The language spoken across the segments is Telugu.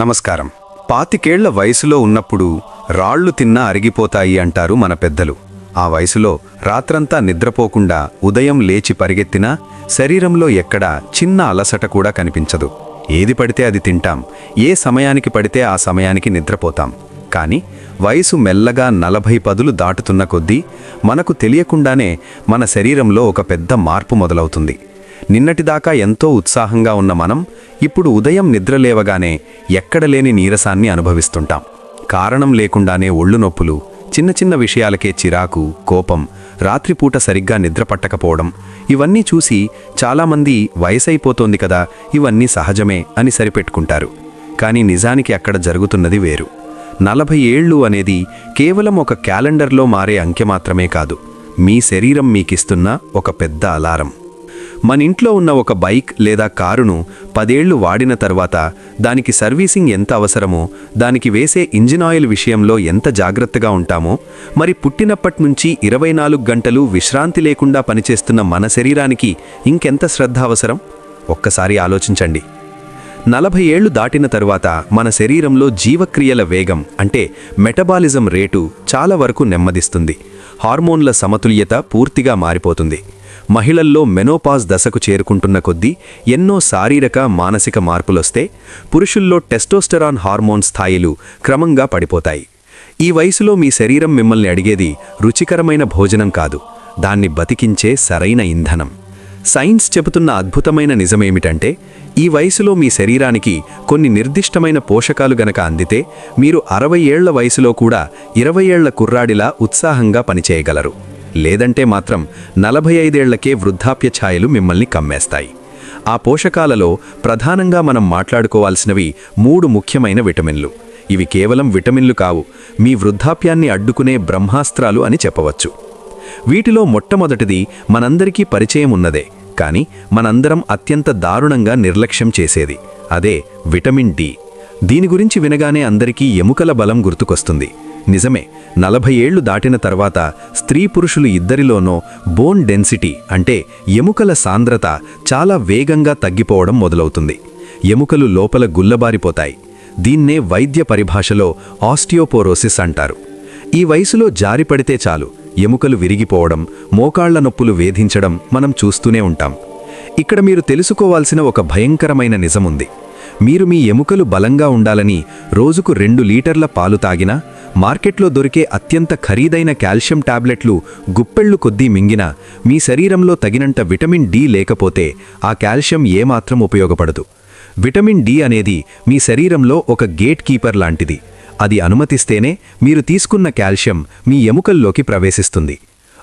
నమస్కారం. 25 వయసులో ఉన్నప్పుడు రాళ్లు తిన్నా అరిగిపోతాయి అంటారు మన పెద్దలు. ఆ వయసులో రాత్రంతా నిద్రపోకుండా ఉదయం లేచి పరిగెత్తినా శరీరంలో ఎక్కడా చిన్న అలసట కూడా కనిపించదు. ఏది పడితే అది తింటాం, ఏ సమయానికి పడితే ఆ సమయానికి నిద్రపోతాం. కానీ వయసు మెల్లగా 40 పదులు దాటుతున్న కొద్దీ మనకు తెలియకుండానే మన శరీరంలో ఒక పెద్ద మార్పు మొదలవుతుంది. నిన్నటిదాకా ఎంతో ఉత్సాహంగా ఉన్న మనం ఇప్పుడు ఉదయం నిద్రలేవగానే ఎక్కడలేని నీరసాన్ని అనుభవిస్తుంటాం. కారణం లేకుండానే ఒళ్ళు నొప్పులు, చిన్న చిన్న విషయాలకే చిరాకు, కోపం, రాత్రిపూట సరిగ్గా నిద్రపట్టకపోవడం, ఇవన్నీ చూసి చాలామంది వయసైపోతోంది కదా, ఇవన్నీ సహజమే అని సరిపెట్టుకుంటారు. కానీ నిజానికి అక్కడ జరుగుతున్నది వేరు. 40 ఏళ్ళు అనేది కేవలం ఒక క్యాలెండర్లో మారే అంకె మాత్రమే కాదు, మీ శరీరం మీకిస్తున్న ఒక పెద్ద అలారం. మన ఇంట్లో ఉన్న ఒక బైక్ లేదా కారును 10 ఏళ్లు వాడిన తర్వాత దానికి సర్వీసింగ్ ఎంత అవసరమో, దానికి వేసే ఇంజిన్ ఆయిల్ విషయంలో ఎంత జాగ్రత్తగా ఉంటామో, మరి పుట్టినప్పటి నుంచి 24 గంటలు విశ్రాంతి లేకుండా పనిచేస్తున్న మన శరీరానికి ఇంకెంత శ్రద్ధ అవసరం? ఒక్కసారి ఆలోచించండి. 40 ఏళ్లు దాటిన తరువాత మన శరీరంలో జీవక్రియల వేగం అంటే మెటబాలిజం రేటు చాలా వరకు నెమ్మదిస్తుంది. హార్మోన్ల సమతుల్యత పూర్తిగా మారిపోతుంది. మహిళల్లో మెనోపాజ్ దశకు చేరుకుంటున్న కొద్దీ ఎన్నో శారీరక మానసిక మార్పులొస్తే పురుషుల్లో టెస్టోస్టెరాన్ హార్మోన్ స్థాయిలు క్రమంగా పడిపోతాయి. ఈ వయసులో మీ శరీరం మిమ్మల్ని అడిగేది రుచికరమైన భోజనం కాదు, దాన్ని బతికించే సరైన ఇంధనం. సైన్స్ చెబుతున్న అద్భుతమైన నిజమేమిటంటే, ఈ వయసులో మీ శరీరానికి కొన్ని నిర్దిష్టమైన పోషకాలు గనక అందితే మీరు 60 ఏళ్ల వయసులో కూడా 20 ఏళ్ల కుర్రాడిలా ఉత్సాహంగా పనిచేయగలరు. లేదంటే మాత్రం 45 ఏళ్లకే వృద్ధాప్య ఛాయలు మిమ్మల్ని కమ్మేస్తాయి. ఆ పోషకాలలో ప్రధానంగా మనం మాట్లాడుకోవాల్సినవి 3 ముఖ్యమైన విటమిన్లు. ఇవి కేవలం విటమిన్లు కావు, మీ వృద్ధాప్యాన్ని అడ్డుకునే బ్రహ్మాస్త్రాలు అని చెప్పవచ్చు. వీటిలో మొట్టమొదటిది మనందరికీ పరిచయం ఉన్నదే, కానీ మనందరం అత్యంత దారుణంగా నిర్లక్ష్యం చేసేది, అదే విటమిన్ డి. దీని గురించి వినగానే అందరికీ ఎముకల బలం గుర్తుకొస్తుంది. నిజమే, 40 ఏళ్లు దాటిన తర్వాత స్త్రీ పురుషులు ఇద్దరిలోనో బోన్ డెన్సిటీ అంటే ఎముకల సాంద్రత చాలా వేగంగా తగ్గిపోవడం మొదలవుతుంది. ఎముకలు లోపల గుల్లబారిపోతాయి. దీన్నే వైద్య పరిభాషలో ఆస్టియోపోరోసిస్ అంటారు. ఈ వయసులో జారిపడితే చాలు ఎముకలు విరిగిపోవడం, మోకాళ్ల నొప్పులు వేధించడం మనం చూస్తూనే ఉంటాం. ఇక్కడ మీరు తెలుసుకోవాల్సిన ఒక భయంకరమైన నిజముంది. మీరు మీ ఎముకలు బలంగా ఉండాలని రోజుకు 2 లీటర్ల పాలు తాగినా, మార్కెట్లో దొరికే అత్యంత ఖరీదైన కాల్షియం టాబ్లెట్లు గుప్పెళ్లు కొద్దీ మింగినా, మీ శరీరంలో తగినంత విటమిన్ డి లేకపోతే ఆ కాల్షియం ఏమాత్రం ఉపయోగపడదు. విటమిన్ డి అనేది మీ శరీరంలో ఒక గేట్ కీపర్ లాంటిది. అది అనుమతిస్తేనే మీరు తీసుకున్న కాల్షియం మీ ఎముకల్లోకి ప్రవేశిస్తుంది.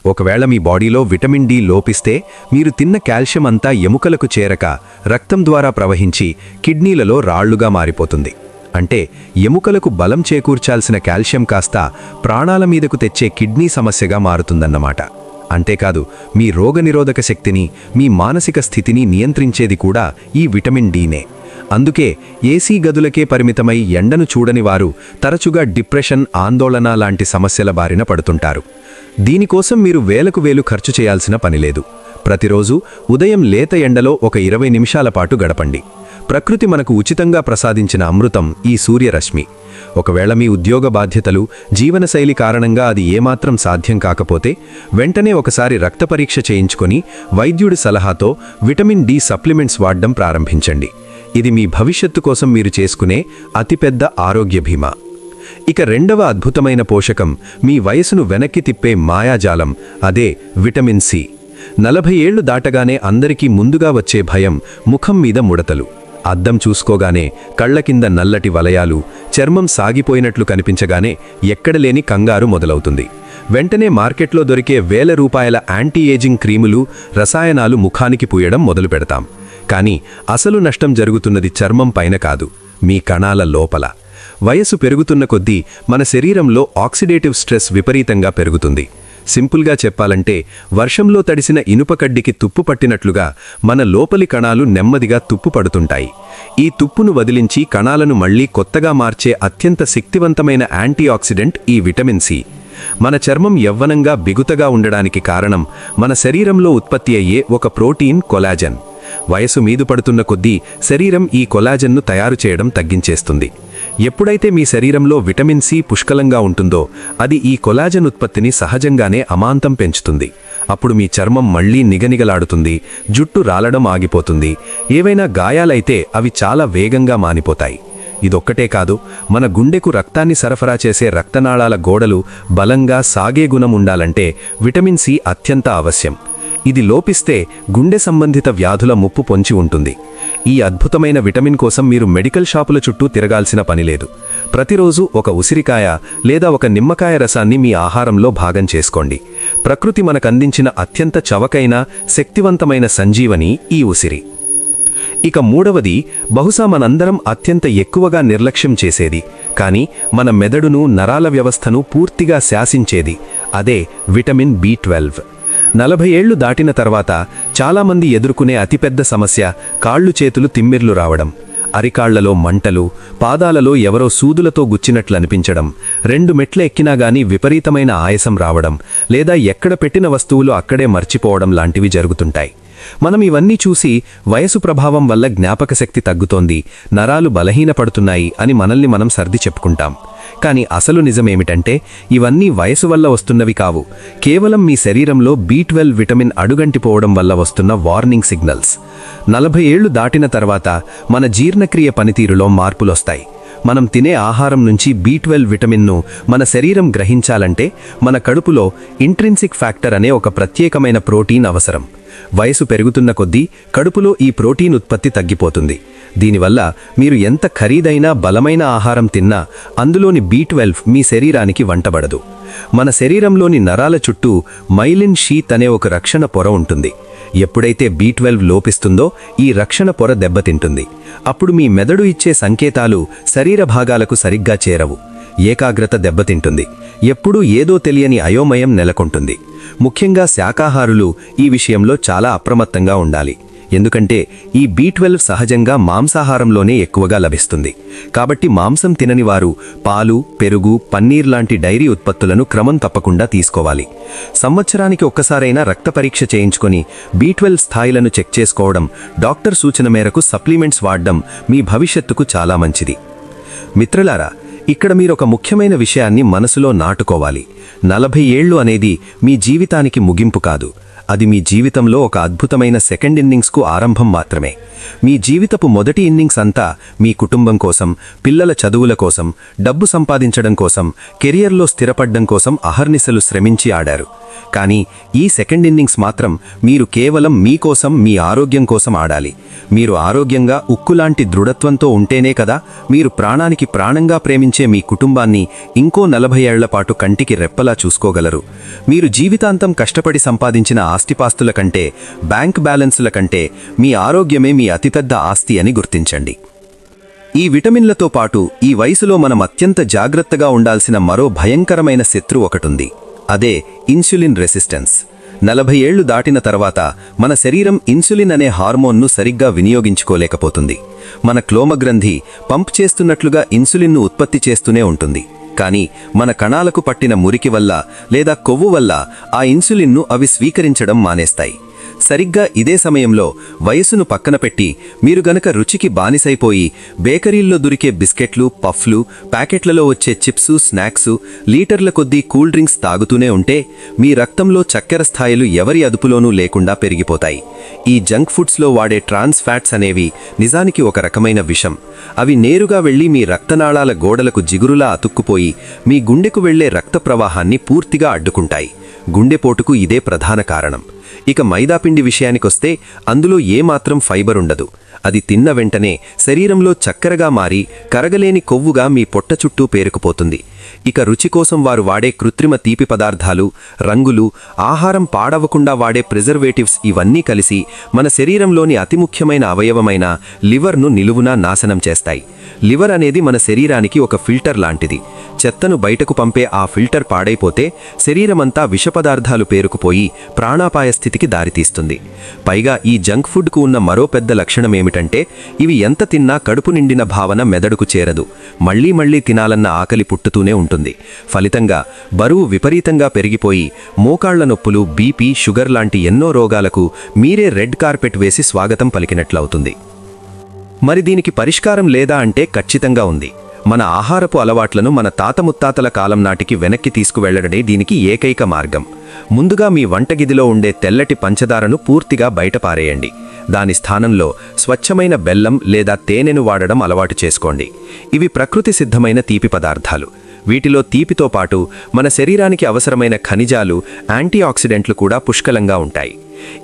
ఒకవేళ మీ బాడీలో విటమిన్ డి లోపిస్తే మీరు తిన్న కాల్షియం అంతా ఎముకలకు చేరక రక్తం ద్వారా ప్రవహించి కిడ్నీలలో రాళ్లుగా మారిపోతుంది. అంటే ఎముకలకు బలం చేకూర్చాల్సిన కాల్షియం కాస్త ప్రాణాల మీదకు తెచ్చే కిడ్నీ సమస్యగా మారుతుందన్నమాట. అంతేకాదు, మీ రోగనిరోధక శక్తిని, మీ మానసిక స్థితిని నియంత్రించేది కూడా ఈ విటమిన్ డినే. అందుకే ఏసీ గదులకే పరిమితమై ఎండను చూడని వారు తరచుగా డిప్రెషన్, ఆందోళన లాంటి సమస్యల బారిన పడుతుంటారు. దీనికోసం మీరు వేలకు వేలు ఖర్చు చేయాల్సిన పనిలేదు. ప్రతిరోజు ఉదయం లేత ఎండలో ఒక 20 నిమిషాల పాటు గడపండి. ప్రకృతి మనకు ఉచితంగా ప్రసాదించిన అమృతం ఈ సూర్యరశ్మి. ఒకవేళ మీ ఉద్యోగ బాధ్యతలు, జీవనశైలి కారణంగా అది ఏమాత్రం సాధ్యం కాకపోతే వెంటనే ఒకసారి రక్త పరీక్ష చేయించుకొని వైద్యుడి సలహాతో విటమిన్ డి సప్లిమెంట్స్ వాడడం ప్రారంభించండి. ఇది మీ భవిష్యత్తు కోసం మీరు చేసుకునే అతిపెద్ద ఆరోగ్య భీమా. ఇక రెండవ అద్భుతమైన పోషకం మీ వయసును వెనక్కి తిప్పే మాయాజాలం, అదే విటమిన్ సి. 40 ఏళ్లు దాటగానే అందరికీ ముందుగా వచ్చే భయం ముఖం మీద ముడతలు. అద్దం చూసుకోగానే కళ్ల కింద నల్లటి వలయాలు, చర్మం సాగిపోయినట్లు కనిపించగానే ఎక్కడలేని కంగారు మొదలవుతుంది. వెంటనే మార్కెట్లో దొరికే వేల రూపాయల యాంటీ ఏజింగ్ క్రీములు, రసాయనాలు ముఖానికి పూయడం మొదలు పెడతాం. కానీ అసలు నష్టం జరుగుతున్నది చర్మం పైన కాదు, మీ కణాల లోపల. వయసు పెరుగుతున్న కొద్దీ మన శరీరంలో ఆక్సిడేటివ్ స్ట్రెస్ విపరీతంగా పెరుగుతుంది. సింపుల్గా చెప్పాలంటే, వర్షంలో తడిసిన ఇనుపకడ్డికి తుప్పు పట్టినట్లుగా మన లోపలి కణాలు నెమ్మదిగా తుప్పు పడుతుంటాయి. ఈ తుప్పును వదిలించి కణాలను మళ్లీ కొత్తగా మార్చే అత్యంత శక్తివంతమైన యాంటీఆక్సిడెంట్ ఈ విటమిన్ సి. మన చర్మం యవ్వనంగా బిగుతగా ఉండడానికి కారణం మన శరీరంలో ఉత్పత్తి అయ్యే ఒక ప్రోటీన్ కొలాజన్. వయసు మీదు పడుతున్న కొద్దీ శరీరం ఈ కొలాజన్ను తయారు చేయడం తగ్గించేస్తుంది. ఎప్పుడైతే మీ శరీరంలో విటమిన్ సి పుష్కలంగా ఉంటుందో అది ఈ కొలాజన్ ఉత్పత్తిని సహజంగానే అమాంతం పెంచుతుంది. అప్పుడు మీ చర్మం మళ్లీ నిగనిగలాడుతుంది, జుట్టు రాలడం ఆగిపోతుంది, ఏవైనా గాయాలైతే అవి చాలా వేగంగా మానిపోతాయి. ఇదొక్కటే కాదు, మన గుండెకు రక్తాన్ని సరఫరా చేసే రక్తనాళాల గోడలు బలంగా సాగే గుణం ఉండాలంటే విటమిన్ సి అత్యంత అవశ్యం. ఇది లోపిస్తే గుండె సంబంధిత వ్యాధుల ముప్పు పొంచి ఉంటుంది. ఈ అద్భుతమైన విటమిన్ కోసం మీరు మెడికల్ షాపుల చుట్టూ తిరగాల్సిన పనిలేదు. ప్రతిరోజు ఒక ఉసిరికాయ లేదా ఒక నిమ్మకాయ రసాన్ని మీ ఆహారంలో భాగం చేసుకోండి. ప్రకృతి మనకందించిన అత్యంత చవకైన శక్తివంతమైన సంజీవని ఈ ఉసిరి. ఇక మూడవది, బహుశా మనందరం అత్యంత ఎక్కువగా నిర్లక్ష్యం చేసేది, కానీ మన మెదడును నరాల వ్యవస్థను పూర్తిగా శాసించేది, అదే విటమిన్ బి12. 40 ఏళ్లు దాటిన తర్వాత చాలామంది ఎదుర్కొనే అతిపెద్ద సమస్య కాళ్ళు చేతులు తిమ్మిర్లు రావడం, అరికాళ్లలో మంటలు, పాదాలలో ఎవరో సూదులతో గుచ్చినట్లనిపించడం, 2 మెట్ల ఎక్కినా గానీ విపరీతమైన ఆయాసం రావడం, లేదా ఎక్కడ పెట్టిన వస్తువులు అక్కడే మర్చిపోవడం లాంటివి జరుగుతుంటాయి. మనం ఇవన్నీ చూసి వయసు ప్రభావం వల్ల జ్ఞాపకశక్తి తగ్గుతోంది, నరాలు బలహీనపడుతున్నాయి అని మనల్ని మనం సర్ది చెప్పుకుంటాం. కానీ అసలు నిజమేమిటంటే ఇవన్నీ వయసు వల్ల వస్తున్నవి కావు, కేవలం మీ శరీరంలో బి12 విటమిన్ అడుగంటిపోవడం వల్ల వస్తున్న వార్నింగ్ సిగ్నల్స్. 40 ఏళ్లు దాటిన తర్వాత మన జీర్ణక్రియ పనితీరులో మార్పులొస్తాయి. మనం తినే ఆహారం నుంచి బి12 విటమిన్ను మన శరీరం గ్రహించాలంటే మన కడుపులో ఇంట్రిన్సిక్ ఫ్యాక్టర్ అనే ఒక ప్రత్యేకమైన ప్రోటీన్ అవసరం. వయసు పెరుగుతున్న కొద్దీ కడుపులో ఈ ప్రోటీన్ ఉత్పత్తి తగ్గిపోతుంది. దీనివల్ల మీరు ఎంత ఖరీదైన బలమైన ఆహారం తిన్నా అందులోని బి12 మీ శరీరానికి వంటబడదు. మన శరీరంలోని నరాల చుట్టూ మైలిన్ షీత్ అనే ఒక రక్షణ పొర ఉంటుంది. ఎప్పుడైతే బి12 లోపిస్తుందో ఈ రక్షణ పొర దెబ్బతింటుంది. అప్పుడు మీ మెదడు ఇచ్చే సంకేతాలు శరీర భాగాలకు సరిగ్గా చేరవు, ఏకాగ్రత దెబ్బతింటుంది, ఎప్పుడూ ఏదో తెలియని అయోమయం నెలకొంటుంది. ముఖ్యంగా శాకాహారులు ఈ విషయంలో చాలా అప్రమత్తంగా ఉండాలి. ఎందుకంటే ఈ బి12 సహజంగా మాంసాహారంలోనే ఎక్కువగా లభిస్తుంది. కాబట్టి మాంసం తినని వారు పాలు, పెరుగు, పన్నీర్ లాంటి డైరీ ఉత్పత్తులను క్రమం తప్పకుండా తీసుకోవాలి. సంవత్సరానికి ఒక్కసారైనా రక్త పరీక్ష చేయించుకొని బి12 స్థాయిలను చెక్ చేసుకోవడం, డాక్టర్ సూచన మేరకు సప్లిమెంట్స్ వాడడం మీ భవిష్యత్తుకు చాలా మంచిది. మిత్రులారా, ఇక్కడ మీరొక ముఖ్యమైన విషయాన్ని మనసులో నాటుకోవాలి. 40 ఏళ్లు అనేది మీ జీవితానికి ముగింపు కాదు, అది మీ జీవితంలో ఒక అద్భుతమైన సెకండ్ ఇన్నింగ్స్కు ఆరంభం మాత్రమే. మీ జీవితపు మొదటి ఇన్నింగ్స్ అంతా మీ కుటుంబం కోసం, పిల్లల చదువుల కోసం, డబ్బు సంపాదించడం కోసం, కెరియర్లో స్థిరపడ్డం కోసం అహర్నిశలు శ్రమించి ఆడారు. కానీ ఈ సెకండ్ ఇన్నింగ్స్ మాత్రం మీరు కేవలం మీకోసం, మీ ఆరోగ్యం కోసం ఆడాలి. మీరు ఆరోగ్యంగా ఉక్కులాంటి దృఢత్వంతో ఉంటేనే కదా మీరు ప్రాణానికి ప్రాణంగా ప్రేమించే మీ కుటుంబాన్ని ఇంకో 40 ఏళ్ల పాటు కంటికి రెప్పలా చూసుకోగలరు. మీరు జీవితాంతం కష్టపడి సంపాదించిన ఆస్తిపాస్తుల కంటే, బ్యాంక్ బ్యాలెన్సుల కంటే మీ ఆరోగ్యమే మీ అతిపెద్ద ఆస్తి అని గుర్తించండి. ఈ విటమిన్లతో పాటు ఈ వయసులో మనం అత్యంత జాగ్రత్తగా ఉండాల్సిన మరో భయంకరమైన శత్రువు ఒకటుంది, అదే ఇన్సులిన్ రెసిస్టెన్స్. 40 ఏళ్లు దాటిన తర్వాత మన శరీరం ఇన్సులిన్ అనే హార్మోన్ను సరిగ్గా వినియోగించుకోలేకపోతుంది. మన క్లోమగ్రంథి పంప్ చేస్తున్నట్లుగా ఇన్సులిన్ను ఉత్పత్తి చేస్తూనే ఉంటుంది. కానీ మన కణాలకు పట్టిన మురికి వల్ల లేదా కొవ్వు వల్ల ఆ ఇన్సులిన్ను అవి స్వీకరించడం మానేస్తాయి. సరిగ్గా ఇదే సమయంలో వయసును పక్కన పెట్టి మీరు గనక రుచికి బానిసైపోయి బేకరీల్లో దొరికే బిస్కెట్లు, పఫ్లు, ప్యాకెట్లలో వచ్చే చిప్సు, స్నాక్సు, లీటర్ల కొద్దీ కూల్ డ్రింక్స్ తాగుతూనే ఉంటే మీ రక్తంలో చక్కెర స్థాయిలు ఎవరి అదుపులోనూ లేకుండా పెరిగిపోతాయి. ఈ జంక్ ఫుడ్స్లో వాడే ట్రాన్స్ ఫ్యాట్స్ అనేవి నిజానికి ఒక రకమైన విషం. అవి నేరుగా వెళ్లి మీ రక్తనాళాల గోడలకు జిగురులా అతుక్కుపోయి మీ గుండెకు వెళ్లే రక్త ప్రవాహాన్ని పూర్తిగా అడ్డుకుంటాయి. గుండెపోటుకు ఇదే ప్రధాన కారణం. ఇక మైదాపిండి విషయానికొస్తే అందులో ఏమాత్రం ఫైబర్ ఉండదు. అది తిన్న వెంటనే శరీరంలో చక్కెరగా మారి కరగలేని కొవ్వుగా మీ పొట్ట చుట్టూ పేరుకుపోతుంది. ఇక రుచి కోసం వారు వాడే కృత్రిమ తీపి పదార్థాలు, రంగులు, ఆహారం పాడవకుండా వాడే ప్రిజర్వేటివ్స్ ఇవన్నీ కలిసి మన శరీరంలోని అతి ముఖ్యమైన అవయవమైన లివర్ను నిలువునా నాశనం చేస్తాయి. లివర్ అనేది మన శరీరానికి ఒక ఫిల్టర్ లాంటిది. చెత్తను బయటకు పంపే ఆ ఫిల్టర్ పాడైపోతే శరీరమంతా విషపదార్థాలు పేరుకుపోయి ప్రాణాపాయ స్థితికి దారితీస్తుంది. పైగా ఈ జంక్ ఫుడ్కు ఉన్న మరో పెద్ద లక్షణమేమిటంటే ఇవి ఎంత తిన్నా కడుపు నిండిన భావన మెదడుకు చేరదు. మళ్లీ మళ్లీ తినాలన్న ఆకలి పుట్టుతూనే ఉంటుంది. ఫలితంగా బరువు విపరీతంగా పెరిగిపోయి మోకాళ్ల నొప్పులు, బీపీ, షుగర్ లాంటి ఎన్నో రోగాలకు మీరే రెడ్ కార్పెట్ వేసి స్వాగతం పలికినట్లవుతుంది. మరి దీనికి పరిష్కారం లేదా అంటే ఖచ్చితంగా ఉంది. మన ఆహారపు అలవాట్లను మన తాత ముత్తాతల కాలం నాటికి వెనక్కి తీసుకువెళ్లడమే దీనికి ఏకైక మార్గం. ముందుగా మీ వంటగిదిలో ఉండే తెల్లటి పంచదారను పూర్తిగా బయటపారేయండి. దాని స్థానంలో స్వచ్ఛమైన బెల్లం లేదా తేనెను వాడడం అలవాటు చేసుకోండి. ఇవి ప్రకృతి సిద్ధమైన తీపి పదార్థాలు. వీటిలో తీపితో పాటు మన శరీరానికి అవసరమైన ఖనిజాలు, యాంటీఆక్సిడెంట్లు కూడా పుష్కలంగా ఉంటాయి.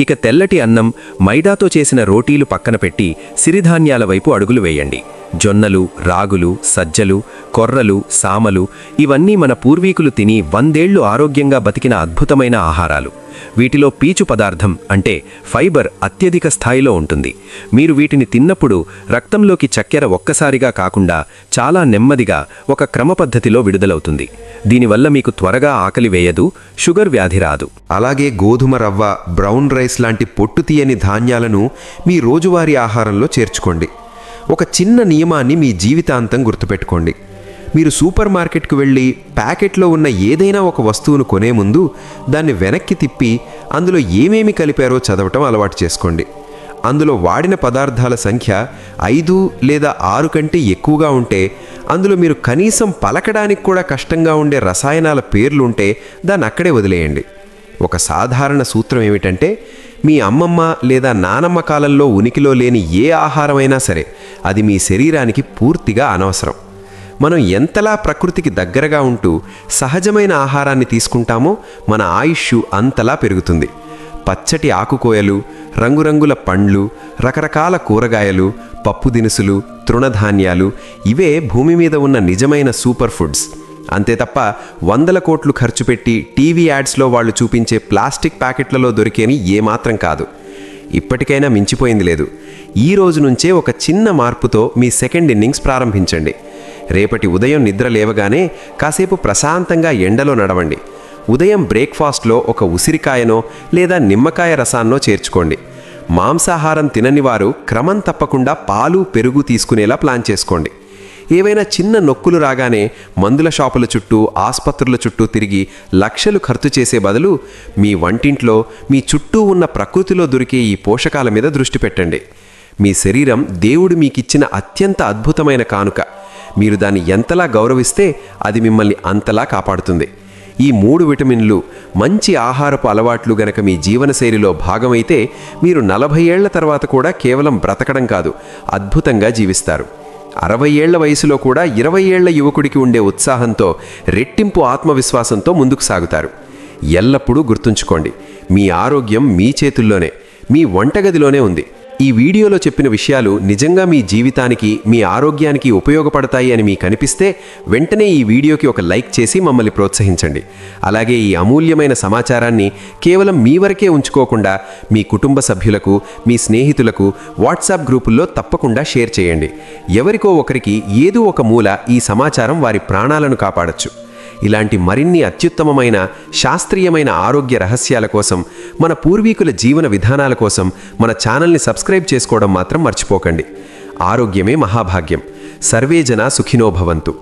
ఇక తెల్లటి అన్నం, మైదాతో చేసిన రోటీలు పక్కన పెట్టి సిరిధాన్యాల వైపు అడుగులు వేయండి. జొన్నలు, రాగులు, సజ్జలు, కొర్రలు, సామలు ఇవన్నీ మన పూర్వీకులు తిని 100 ఏళ్లు ఆరోగ్యంగా బతికిన అద్భుతమైన ఆహారాలు. వీటిలో పీచు పదార్థం అంటే ఫైబర్ అత్యధిక స్థాయిలో ఉంటుంది. మీరు వీటిని తిన్నప్పుడు రక్తంలోకి చక్కెర ఒక్కసారిగా కాకుండా చాలా నెమ్మదిగా ఒక క్రమపద్ధతిలో విడుదలవుతుంది. దీనివల్ల మీకు త్వరగా ఆకలి వేయదు, షుగర్ వ్యాధి రాదు. అలాగే గోధుమ రవ్వ, బ్రౌన్ రైస్ లాంటి పొట్టు తీయని ధాన్యాలను మీ రోజువారీ ఆహారంలో చేర్చుకోండి. ఒక చిన్న నియమాన్ని మీ జీవితాంతం గుర్తుపెట్టుకోండి. మీరు సూపర్ మార్కెట్కు వెళ్ళి ప్యాకెట్లో ఉన్న ఏదైనా ఒక వస్తువును కొనే ముందు దాన్ని వెనక్కి తిప్పి అందులో ఏమేమి కలిపారో చదవటం అలవాటు చేసుకోండి. అందులో వాడిన పదార్థాల సంఖ్య 5 లేదా 6 కంటే ఎక్కువగా ఉంటే, అందులో మీరు కనీసం పలకడానికి కూడా కష్టంగా ఉండే రసాయనాల పేర్లుంటే దాన్ని అక్కడే వదిలేయండి. ఒక సాధారణ సూత్రం ఏమిటంటే, మీ అమ్మమ్మ లేదా నానమ్మ కాలంలో ఉనికిలో లేని ఏ ఆహారమైనా సరే అది మీ శరీరానికి పూర్తిగా అనవసరం. మనం ఎంతలా ప్రకృతికి దగ్గరగా ఉంటూ సహజమైన ఆహారాన్ని తీసుకుంటామో మన ఆయుష్ అంతలా పెరుగుతుంది. పచ్చటి ఆకుకోయలు, రంగురంగుల పండ్లు, రకరకాల కూరగాయలు, పప్పు దినుసులు, తృణధాన్యాలు ఇవే భూమి మీద ఉన్న నిజమైన సూపర్ ఫుడ్స్. అంతే తప్ప 100 కోట్లు ఖర్చు పెట్టి టీవీ యాడ్స్లో వాళ్ళు చూపించే ప్లాస్టిక్ ప్యాకెట్లలో దొరికేని ఏమాత్రం కాదు. ఇప్పటికైనా మించిపోయింది లేదు. ఈ రోజు నుంచే ఒక చిన్న మార్పుతో మీ సెకండ్ ఇన్నింగ్స్ ప్రారంభించండి. రేపటి ఉదయం నిద్ర లేవగానే కాసేపు ప్రశాంతంగా ఎండలో నడవండి. ఉదయం బ్రేక్ఫాస్ట్లో ఒక ఉసిరికాయనో లేదా నిమ్మకాయ రసాన్నో చేర్చుకోండి. మాంసాహారం తినని వారు క్రమం తప్పకుండా పాలు, పెరుగు తీసుకునేలా ప్లాన్ చేసుకోండి. ఏవైనా చిన్న నొక్కులు రాగానే మందుల షాపుల చుట్టూ, ఆసుపత్రుల చుట్టూ తిరిగి లక్షలు ఖర్చు చేసే బదులు మీ వంటింట్లో, మీ చుట్టూ ఉన్న ప్రకృతిలో దొరికే ఈ పోషకాల మీద దృష్టి పెట్టండి. మీ శరీరం దేవుడు మీకిచ్చిన అత్యంత అద్భుతమైన కానుక. మీరు దాన్ని ఎంతలా గౌరవిస్తే అది మిమ్మల్ని అంతలా కాపాడుతుంది. ఈ 3 విటమిన్లు, మంచి ఆహారపు అలవాట్లు గనక మీ జీవనశైలిలో భాగమైతే మీరు 40 ఏళ్ల తర్వాత కూడా కేవలం బ్రతకడం కాదు, అద్భుతంగా జీవిస్తారు. 60 ఏళ్ల వయసులో కూడా 20 ఏళ్ల యువకుడికి ఉండే ఉత్సాహంతో, రెట్టింపు ఆత్మవిశ్వాసంతో ముందుకు సాగుతారు. ఎల్లప్పుడూ గుర్తుంచుకోండి, మీ ఆరోగ్యం మీ చేతుల్లోనే, మీ వంటగదిలోనే ఉంది. ఈ వీడియోలో చెప్పిన విషయాలు నిజంగా మీ జీవితానికి, మీ ఆరోగ్యానికి ఉపయోగపడతాయి అని మీకు అనిపిస్తే వెంటనే ఈ వీడియోకి ఒక లైక్ చేసి మమ్మల్ని ప్రోత్సహించండి. అలాగే ఈ అమూల్యమైన సమాచారాన్ని కేవలం మీ వరకే ఉంచుకోకుండా మీ కుటుంబ సభ్యులకు, మీ స్నేహితులకు వాట్సాప్ గ్రూపుల్లో తప్పకుండా షేర్ చేయండి. ఎవరికో ఒకరికి ఏదో ఒక మూల ఈ సమాచారం వారి ప్రాణాలను కాపాడచ్చు. ఇలాంటి మరిన్ని అత్యుత్తమమైన శాస్త్రీయమైన ఆరోగ్య రహస్యాల కోసం, మన పూర్వీకుల జీవన విధానాల కోసం మన ఛానల్ని సబ్స్క్రైబ్ చేసుకోవడం మాత్రం మర్చిపోకండి. ఆరోగ్యమే మహాభాగ్యం. సర్వే జనా సుఖినో భవంతు.